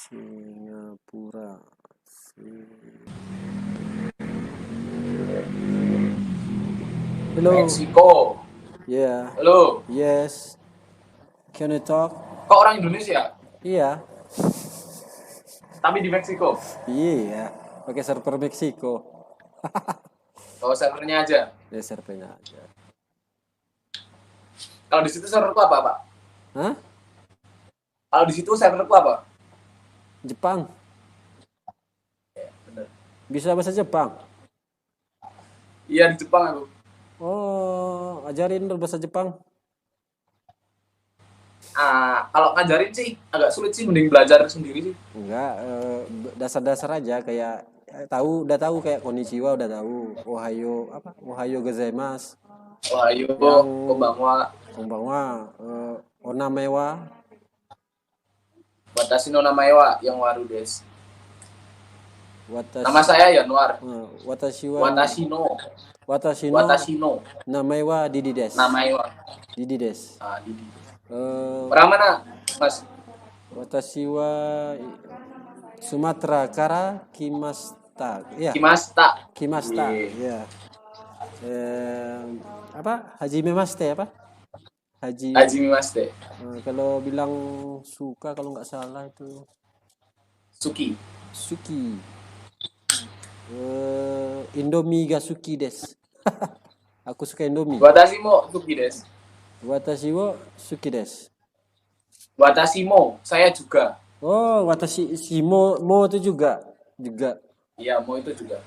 Singapura. Hello. Meksiko. Yeah. Halo. Yes. Can you talk? Kok orang Indonesia? Iya. Tapi di Meksiko. Iya. Pakai server Meksiko. Oh, servernya aja. Ya servernya aja. Kalau di situ serverku apa, Pak? Hah? Kalau di situ serverku apa? Jepang. Ya, bener. Bisa bahasa Jepang? Iya, di Jepang aku. Oh, ajarin dulu bahasa Jepang. Kalau ngajarin sih agak sulit sih, mending belajar sendiri sih. Enggak, dasar-dasar aja kayak udah tahu kayak konnichiwa udah tahu. Ohayo apa? Ohayo gozaimasu. Ohayo, Yang konbanwa, konbanwa, onamewa. watashi no namae wa yang waru desu. Watashi, Nama saya Yanuar. Watashi no namae wa Didi desu. Namae wa Didi desu. Didi. Orang mana, Mas? Watashi wa Sumatera kara kimasta. Iya. Kimasta. Iya. Apa? Hajime maste apa? Hajime maste. Kalau bilang suka kalau nggak salah itu Suki. Indomie ga suki des. Aku suka Indomie. Watashi mo suki desu. Watashi wo suki des. Watashi mo, saya juga. Oh, watashi si mo itu juga. Iya, mo itu juga.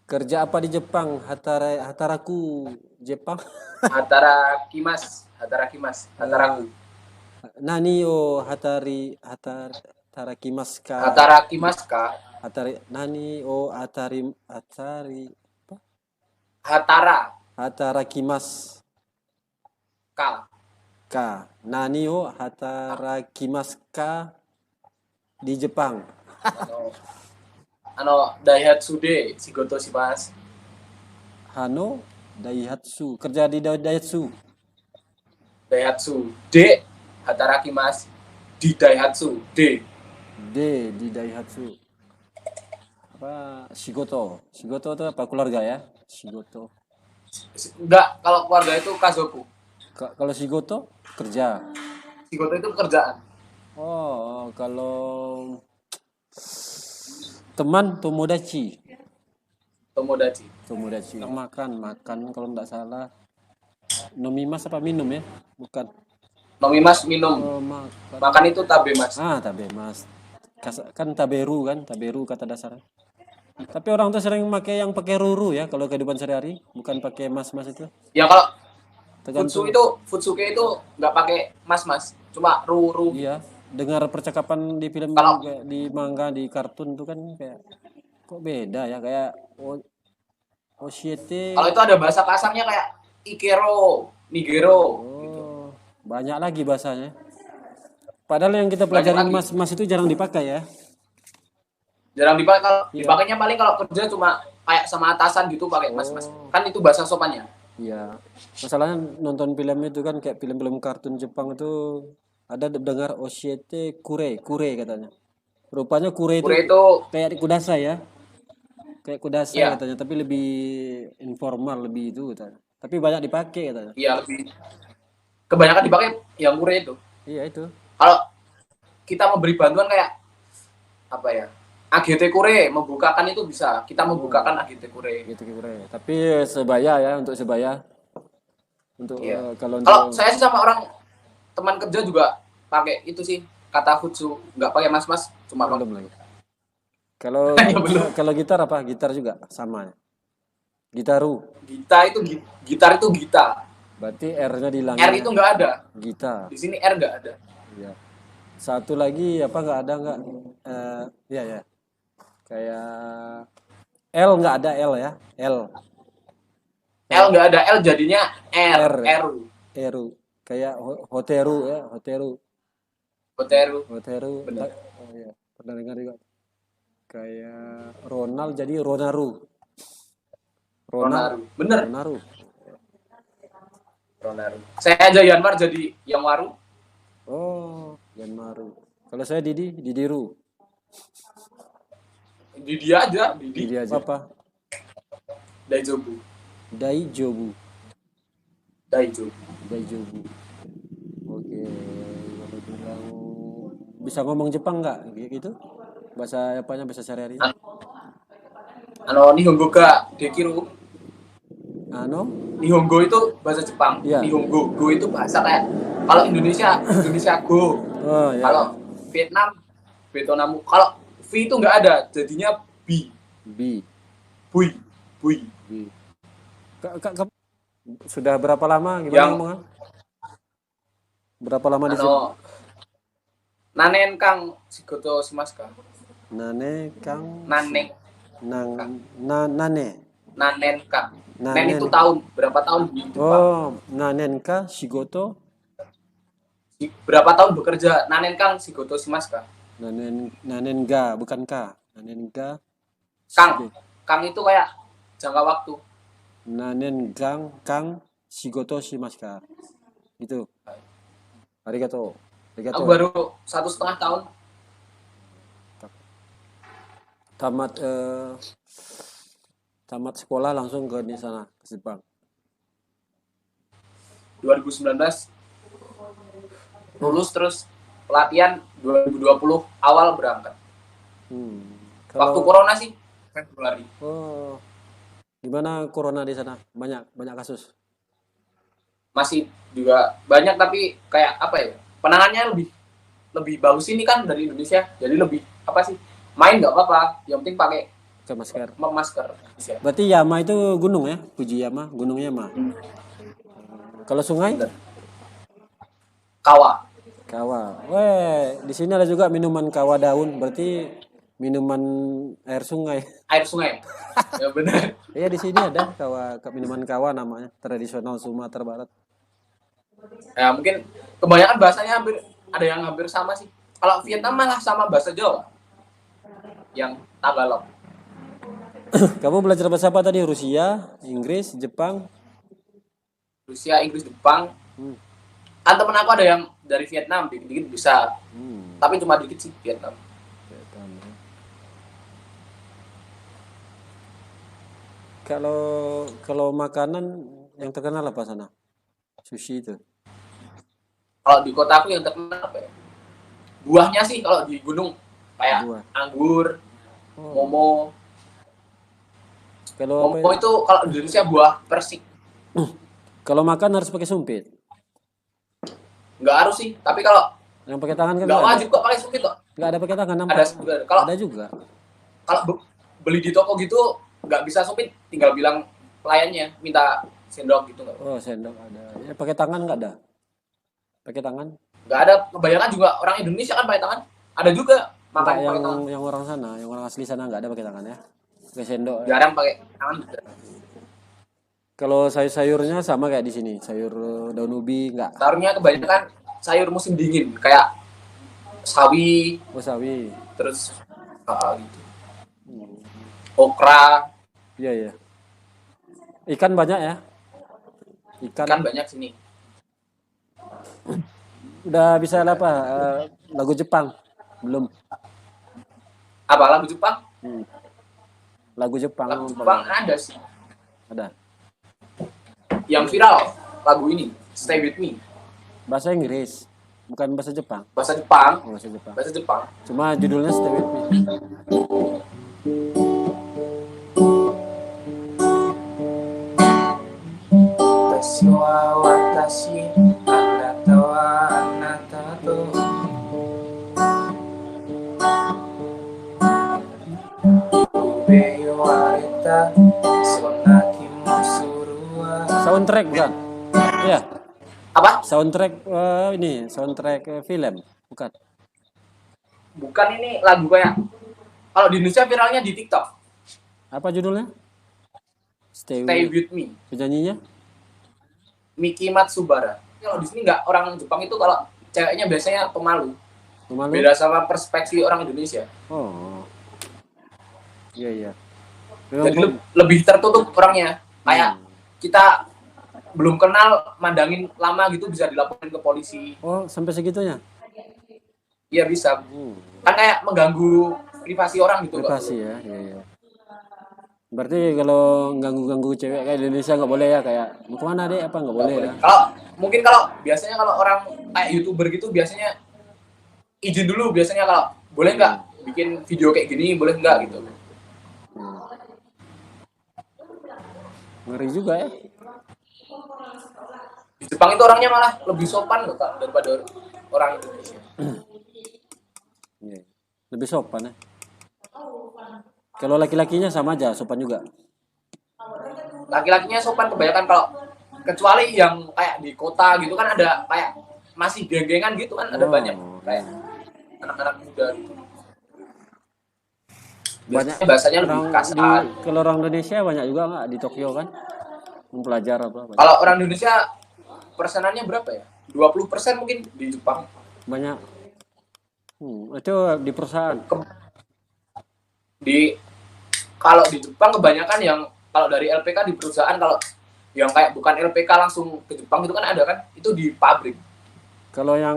Kerja apa di Jepang? Hataraku Jepang. Hataraku. Nani o hatarakimasu ka? Nani o hatari apa? Hatarakimasu ka. Nani o hatarakimasu ka di Jepang. Daihatsu de shigoto shimasu. Daihatsu, kerja di Daihatsu. Daihatsu de hatarakimasu di Daihatsu de di Daihatsu. Apa shigoto itu apa, keluarga ya? Shigoto. Enggak, kalau keluarga itu kazoku. Kalau shigoto kerja. Shigoto itu pekerjaan. Oh, kalau teman tomodachi. Makan kalau enggak salah. Nomimas apa minum ya? Bukan. Nomimas minum. Oh, makan itu tabemas. Tabemas. Kan taberu kata dasarnya. Tapi orang tuh sering pakai ruru ya kalau kehidupan sehari-hari, bukan pakai mas-mas itu. Ya kalau Futsuke itu nggak pakai mas-mas, cuma ruru. Iya, dengar percakapan di film, di manga, di kartun tuh kan kayak kok beda ya, kayak Oshiete. Kalau itu ada bahasa kasarnya kayak Ikero, Nigero. Gitu. Banyak lagi bahasanya. Padahal yang kita pelajarin mas-mas itu jarang dipakai ya. Jarang dipakai. Kalau dipakainya paling kalau kerja cuma kayak sama atasan gitu pakai mas-mas. Kan itu bahasa sopannya. Iya. Masalahnya nonton film itu kan kayak film-film kartun Jepang itu ada dengar Oshiete kure katanya. Rupanya kure itu kayak kudasai ya. Kayak kudasai katanya, tapi lebih informal, lebih itu katanya. Tapi banyak dipakai katanya. Iya, lebih kebanyakan dipakai yang kure itu. Iya itu. Kalau kita memberi bantuan kayak apa ya? AGT Kure membukakan itu bisa. Kita membukakan AGT Kure. Tapi sebaya ya, untuk sebaya. Untuk kalau saya sih sama orang teman kerja juga pakai itu sih, kata futsu, nggak pakai mas-mas, cuma belum lagi. Kalau gitar apa? Gitar juga sama ya. Gitaru. Gitar itu gita. Berarti R-nya dihilangin. R itu nggak ada. Gita. Di sini R nggak ada. Iya. Satu lagi apa nggak ada nggak? Ya. Kayak L nggak ada L ya. L nggak ada, L jadinya R. Kayak Hoteru ya. Hoteru. Benar. Oh iya, pernah dengar juga. Kayak Ronald jadi Ronaru. Bener. Ronaru. Saya aja Yanmar jadi yang waru. Oh, Denmaru. Kalau saya Didiru. Di dia aja, Didi aja. Apa? Daijobu. Daijobu. Oke. Kalau bilang bisa ngomong Jepang nggak? Gitu? Bahasa apanya? Bahasa sehari-hari? Nihongo ga dekiru. Nihongo itu bahasa Jepang. Iya. Nihongo go itu bahasa kayak kalau Indonesia go. Oh, ya. Kalau Vietnam. Kalau V itu nggak ada, jadinya B. Bui. Sudah berapa lama gimana ngomongnya? Berapa lama di sini? Nanen kang sigoto shimasu ka? Nanen kang. Nanen kang. Nen itu tahun, berapa tahun di Jepang? Oh, nanen ka shigoto? Berapa tahun bekerja? Nanen kang shigoto shimasu ka? Nanen ga, bukan ka. Nanen ga. Kang itu kayak jangka waktu. Nanen kang shigoto shimasu ka. Itu. Arigato. Aku baru 1,5 tahun. Tamat sekolah langsung ke di sana, ke Jepang. 2019 lulus, terus pelatihan 2020 awal berangkat. Waktu corona sih, Februari. Oh, gimana corona di sana? Banyak kasus? Masih juga banyak, tapi kayak apa ya? Penanganannya lebih bagus ini kan dari Indonesia. Jadi lebih apa sih? Main nggak apa-apa, yang penting pakai masker. Berarti Yama itu gunung ya? Fujiyama, Gunung Yama. Kalau sungai? Kawa. Weh, di sini ada juga minuman kawa daun. Berarti minuman air sungai. Ya benar. Iya, di sini ada minuman kawa namanya, tradisional Sumatera Barat. Ya mungkin kebanyakan bahasanya ada yang hampir sama sih. Kalau Vietnam malah sama bahasa Jawa. Yang Tagalog. Kamu belajar bahasa apa tadi? Rusia, Inggris, Jepang? Rusia, Inggris, Jepang. Kan temen aku ada yang dari Vietnam, dikit-dikit bisa. Tapi cuma dikit sih Vietnam. Kalau makanan yang terkenal apa sana? Sushi itu. Kalau di kota aku yang terkenal apa ya? Buahnya sih kalau di gunung kayak anggur, momo. Momo itu kalau di Indonesia buah persik. Kalau makan harus pakai sumpit. Nggak harus sih, tapi kalau yang pakai tangan kan nggak wajib kok pakai sumpit kok. Nggak ada pakai tangan. Ada juga. Kalau beli di toko gitu nggak bisa sumpit, tinggal bilang pelayannya minta sendok gitu nggak? Oh, sendok ada. Ya pakai tangan nggak ada? Pakai tangan? Nggak ada. Kebanyakan juga orang Indonesia kan pakai tangan. Ada juga makan pakai tangan. Yang orang sana, yang orang asli sana nggak ada pakai tangan ya? Pakai sendok. Jarang pakai tangan juga. Kalau sayur-sayurnya sama kayak di sini, sayur daun ubi nggak? Sayurnya kebanyakan sayur musim dingin, kayak sawi. Oh, sawi. Terus gitu. Okra. Iya. Ikan banyak ya? Ikan banyak sini. Udah bisa apa? Lagu Jepang? Belum. Apa lagu Jepang? Lagu Jepang ada sih. Ada. Yang viral lagu ini, Stay With Me. Bahasa Inggris, bukan bahasa Jepang. Bahasa Jepang. Oh, bahasa Jepang. Bahasa Jepang. Cuma judulnya Stay With Me. Soundtrack kan? Iya. Apa? Soundtrack soundtrack film, bukan? Bukan, ini lagu kayak kalau di Indonesia viralnya di TikTok. Apa judulnya? Stay With Me. Penyanyinya? Miki Matsubara. Kalau di sini nggak, orang Jepang itu kalau ceweknya biasanya pemalu. Beda sama perspektif orang Indonesia. Oh. Iya. Jadi lebih tertutup orangnya. Kayak kita belum kenal, mandangin lama gitu bisa dilaporin ke polisi. Oh, sampai segitunya? Iya bisa. Kan kayak mengganggu privasi orang gitu. Privasi ya, iya. Berarti kalau ganggu cewek kayak di Indonesia nggak boleh ya, kayak mau kemana deh apa nggak boleh ya? Kalau biasanya kalau orang kayak YouTuber gitu biasanya izin dulu biasanya kalau boleh nggak bikin video kayak gini, boleh nggak gitu. Ngeri juga ya. Di Jepang itu orangnya malah lebih sopan loh Kak daripada orang Indonesia. Lebih sopan ya. Kalau laki-lakinya sama aja, sopan juga. Laki-lakinya sopan kebanyakan, kalau kecuali yang kayak di kota gitu kan ada kayak masih geng-gengan gitu kan, ada banyak kayak anak-anak muda gitu. Banyak bahasanya lebih kasar. Kalau orang Indonesia banyak juga nggak di Tokyo kan? Mempelajar apa? Kalau orang Indonesia persenannya berapa ya? 20% mungkin di Jepang. Banyak. Itu di perusahaan. Kalau di Jepang kebanyakan yang kalau dari LPK di perusahaan, kalau yang kayak bukan LPK langsung ke Jepang itu kan ada kan, itu di pabrik. Kalau yang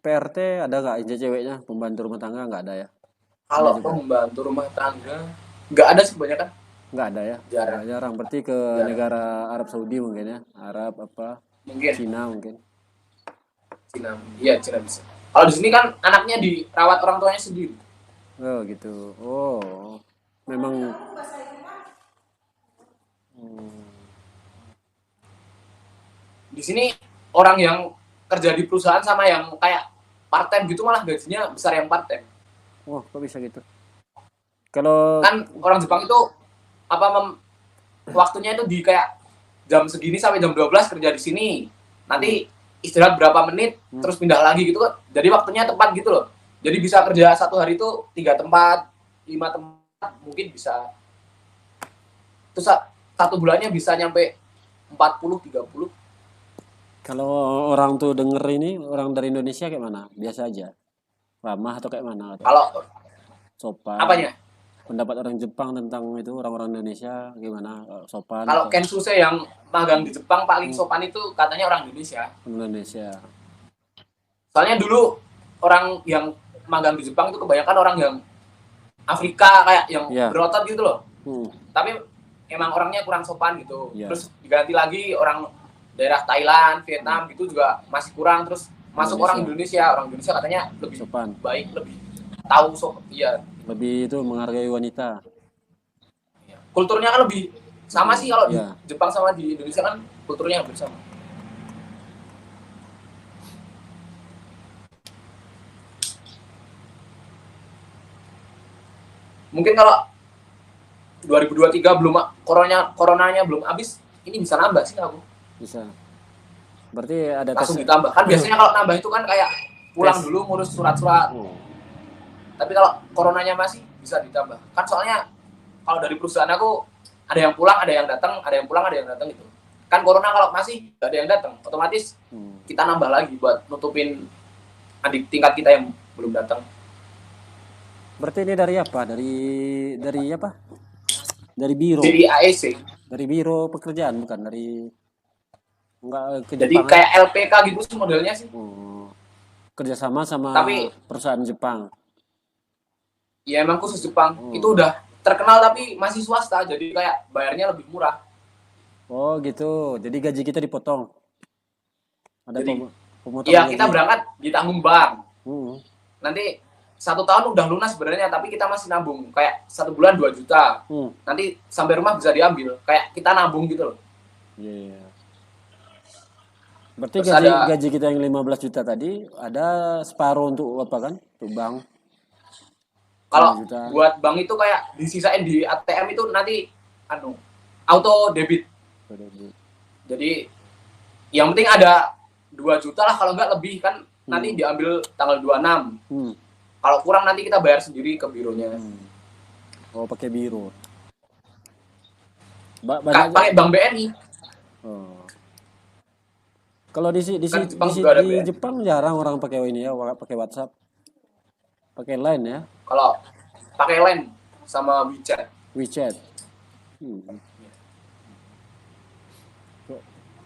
PRT ada nggak ceweknya, pembantu rumah tangga nggak ada ya? Kalau pembantu rumah tangga nggak ada sih kebanyakan. Nggak ada ya? Jarang. Berarti ke negara Arab Saudi mungkin ya? Arab apa? Mungkin. Cina mungkin. Iya Cina bisa. Kalau di sini kan anaknya dirawat orang tuanya sendiri. Oh gitu. Oh, memang. Di sini orang yang kerja di perusahaan sama yang kayak part time gitu malah gajinya besar yang part time. Wah, kok bisa gitu? Kalau kan orang Jepang itu waktunya itu di kayak jam segini sampai jam 12 kerja di sini. Nanti istirahat berapa menit terus pindah lagi gitu kan. Jadi waktunya tepat gitu loh. Jadi bisa kerja satu hari itu 3 tempat, 5 tempat mungkin bisa. Terus satu bulannya bisa nyampe 40-30. Kalau orang tuh denger ini, orang dari Indonesia kayak mana? Biasa aja? Ramah atau kayak mana? Kalau sopan? Apanya? Pendapat orang Jepang tentang itu, orang-orang Indonesia gimana? Sopan? Kalau Kensuse yang magang di Jepang paling sopan itu katanya orang Indonesia. Soalnya dulu orang yang magang di Jepang itu kebanyakan orang yang Afrika, kayak yang berotot gitu loh. Tapi emang orangnya kurang sopan gitu. Terus diganti lagi orang daerah Thailand, Vietnam gitu juga masih kurang. Terus masuk orang Indonesia katanya lebih sopan, baik, lebih tahu lebih itu menghargai wanita. Kulturnya kan lebih sama sih kalau di Jepang sama di Indonesia kan kulturnya hampir sama. Mungkin kalau 2023 belum coronanya belum habis, ini bisa nambah sih aku. Bisa. Berarti ada langsung ditambah. Kan biasanya kalau nambah itu kan kayak pulang dulu ngurus surat-surat. Tapi kalau coronanya masih bisa ditambah. Kan soalnya kalau dari perusahaan aku ada yang pulang, ada yang datang, ada yang pulang, ada yang datang gitu. Kan corona kalau masih nggak ada yang datang, otomatis kita nambah lagi buat nutupin adik tingkat kita yang belum datang. Berarti ini dari apa? Dari apa? Dari biro. Dari AEC. Dari biro pekerjaan bukan dari enggak ke Jepang. Jadi kayak LPK gitu sih modelnya sih. Kerjasama sama perusahaan Jepang. Ya emang khusus Jepang. Itu udah terkenal tapi masih swasta, jadi kayak bayarnya lebih murah. Oh gitu. Jadi gaji kita dipotong. Ada pemotong. Iya, kita berangkat ditanggung bank. Nanti 1 tahun udah lunas sebenarnya, tapi kita masih nabung kayak 1 bulan 2 juta. Nanti sampai rumah bisa diambil, kayak kita nabung gitu loh. Iya. Berarti gaji kita yang 15 juta tadi ada separuh untuk apa kan? Untuk bank. Kalau buat bank itu kayak disisain di ATM itu nanti auto debit. Jadi yang penting ada 2 juta lah, kalau enggak lebih kan nanti diambil tanggal 26. Kalau kurang nanti kita bayar sendiri ke bironya. Oh, pakai biro. Pakai bank BNI. Oh. Kalau di Jepang jarang orang pakai ini ya, pakai WhatsApp. Pakai Line ya. Kalau pakai Line sama WeChat.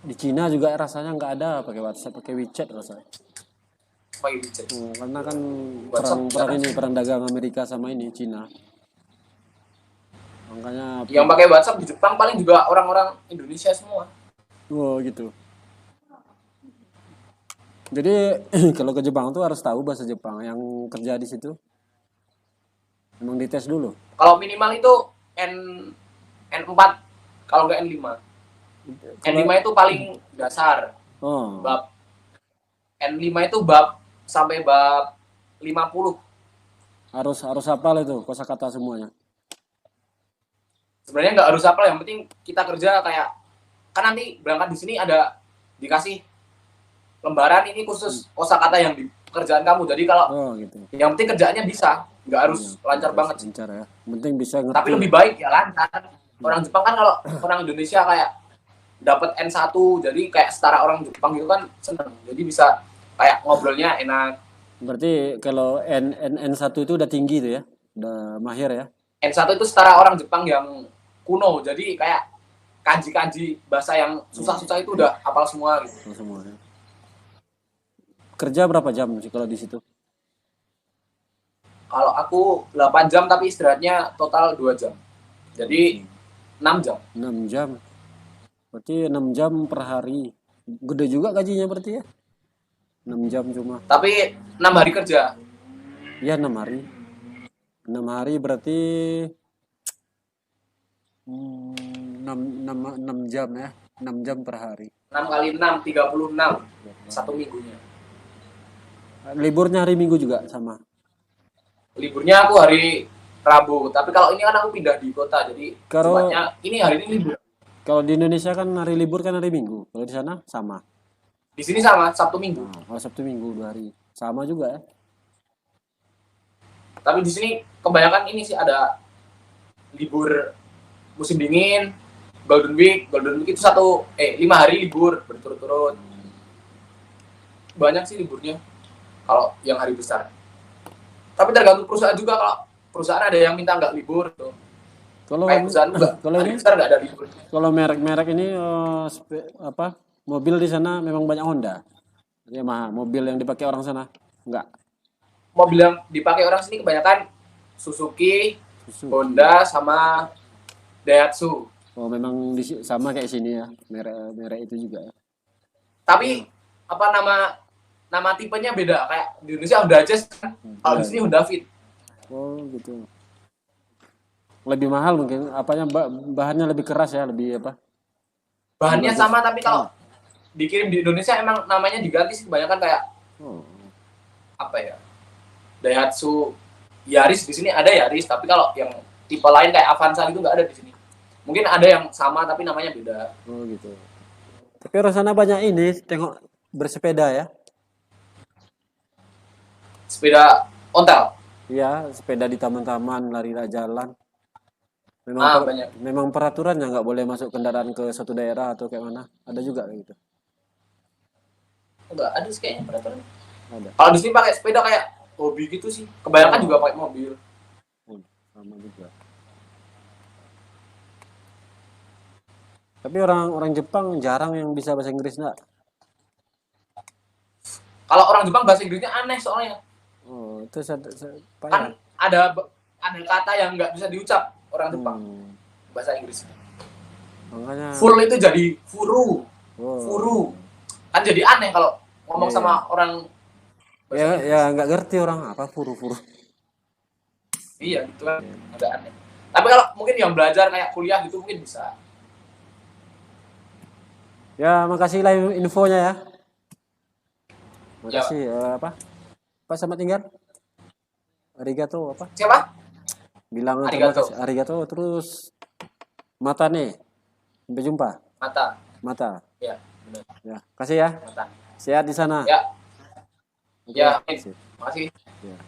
Di Cina juga rasanya nggak ada pakai WhatsApp, pakai WeChat rasanya. pakai widget. Karena kan WhatsApp perang dagang Amerika sama ini Cina. Makanya yang pakai WhatsApp di Jepang paling juga orang-orang Indonesia semua. Oh gitu. Jadi kalau ke Jepang tuh harus tahu bahasa Jepang. Yang kerja di situ emang dites dulu. Kalau minimal itu N4, kalau nggak N5. N5 itu paling dasar. Bab N5 itu bab sampai bab 50. Harus hafal itu kosakata semuanya. Sebenarnya nggak harus hafal, yang penting kita kerja kayak kan nanti berangkat di sini ada dikasih lembaran ini khusus kosakata yang di pekerjaan kamu. Jadi kalau gitu. Yang penting kerjaannya bisa, nggak harus lancar banget. Lancar ya. Penting bisa ngerti. Tapi lebih baik ya lancar. Orang Jepang kan kalau orang Indonesia kayak dapat N1, jadi kayak setara orang Jepang gitu kan seneng. Jadi bisa kayak ngobrolnya enak. Berarti kalau N1 itu udah tinggi tuh ya, udah mahir ya. N1 itu setara orang Jepang yang kuno, jadi kayak kanji-kanji bahasa yang susah-susah itu udah hafal semua gitu. Semua ya. Kerja berapa jam sih kalau di situ? Kalau aku 8 jam tapi istirahatnya total 2 jam. Jadi 6 jam. 6 jam. Berarti 6 jam per hari. Gede juga gajinya berarti ya? 6 jam cuma. Tapi 6 hari kerja. Iya 6 hari. 6 hari berarti 6 jam ya. 6 jam per hari. 6 kali 6, 36. Satu minggunya. Liburnya hari Minggu juga sama? Liburnya aku hari Rabu. Tapi kalau ini kan aku pindah di kota. Jadi Jumatnya ini hari ini libur. Kalau di Indonesia kan hari libur kan hari Minggu. Kalau di sana sama? Di sini sama, Sabtu Minggu. Kalau Sabtu Minggu 2 hari. Sama juga ya? Tapi di sini kebanyakan ini sih ada libur musim dingin, Golden Week. Golden Week itu 5 hari libur berturut-turut. Banyak sih liburnya kalau yang hari besar. Tapi tergantung perusahaan juga, kalau perusahaan ada yang minta nggak libur tuh. Kalau perusahaan hari besar nggak ada libur. Kalau merek-merek ini mobil di sana memang banyak Honda. Ya mobil yang dipakai orang sana enggak. Mobil yang dipakai orang sini kebanyakan Suzuki. Honda sama Daihatsu. Oh, memang sama kayak sini ya, merek itu juga ya. Tapi nama tipenya beda, kayak di Indonesia Honda Jazz, kalau di sini Honda Fit. Oh, gitu. Lebih mahal mungkin, bahannya lebih keras ya, lebih apa? Bahannya sama, tapi kalau dikirim di Indonesia emang namanya diganti sih, kebanyakan kayak Daihatsu, Yaris. Di sini ada Yaris, tapi kalau yang tipe lain kayak Avanza itu nggak ada di sini. Mungkin ada yang sama tapi namanya beda. Oh gitu. Tapi orang sana banyak ini tengok bersepeda ya. Sepeda ontel. Iya, sepeda di taman-taman, lari jalan. Memang peraturannya nggak boleh masuk kendaraan ke suatu daerah atau kayak mana? Ada juga kayak gitu. Enggak ada sih kayaknya peraturan. Ada. Kalau di sini pakai sepeda kayak hobi gitu sih. Kebanyakan juga pakai mobil. Sama juga. Tapi orang Jepang jarang yang bisa bahasa Inggris enggak? Kalau orang Jepang bahasa Inggrisnya aneh soalnya. Oh, itu kan ada kata yang nggak bisa diucap orang Jepang bahasa Inggris. Makanya full itu jadi furu. Furu. Kan jadi aneh kalau ngomong sama orang. Ya nggak ngerti orang apa furu-furu. Iya gitu kan, agak aneh. Tapi kalau mungkin yang belajar kayak kuliah gitu mungkin bisa. Ya, makasih lah infonya ya. Makasih apa sama tinggal? Arigato apa? Siapa? Bilang terima kasih. Arigato terus mata nih. Sampai jumpa. Mata. Ya, benar. Ya, kasih ya. Mata. Sehat di sana. Ya. Oke, ya, makasih. Ya.